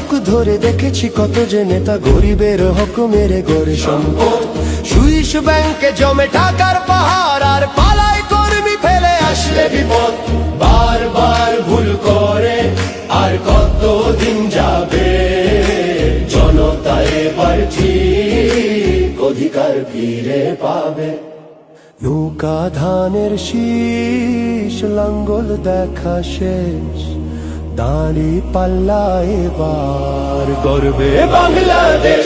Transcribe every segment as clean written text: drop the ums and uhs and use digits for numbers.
দশক ধরে দেখেছি কত যে নেতা গরিবের হক মেরে গড়ে সম্পদ। সুইস ব্যাংকে জমে টাকার পাহাড়, আর পালায় কর্মী ফেলে আসলে বিপদ। বারবার ভুল করে আর কত দিন যাবে, জনতা এবার ঠিক অধিকার ফিরে পাবে। নৌকা ধানের শীষ, লাঙ্গল দেখা শেষ, দাঁড়ি পাল্লা এবার গর্বে বাংলাদেশ।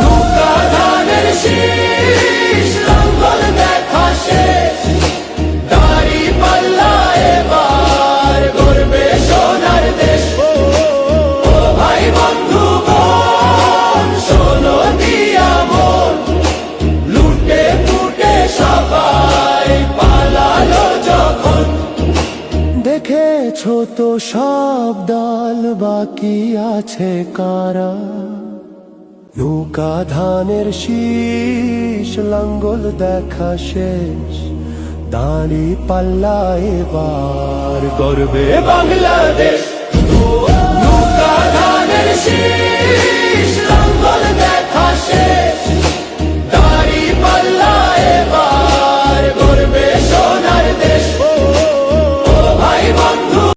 নৌকা ধানের শীষ, লাঙ্গল দেখা শেষ, দাঁড়ি পাল্লা এবার গর্বে সোনার দেশ। ও ভাই বন্ধু বোন, শোনো দিয়া মন, লুটে পুটে সবাই পালালো যখন। দেখেছো তো সব দল, বাকি আছে কারা? নৌকা ধানের শীষ, লাঙ্গল দেখা শেষ, দাঁড়ি পাল্লা এবার গর্বে বাংলাদেশ। নৌকা ধানের শীষ।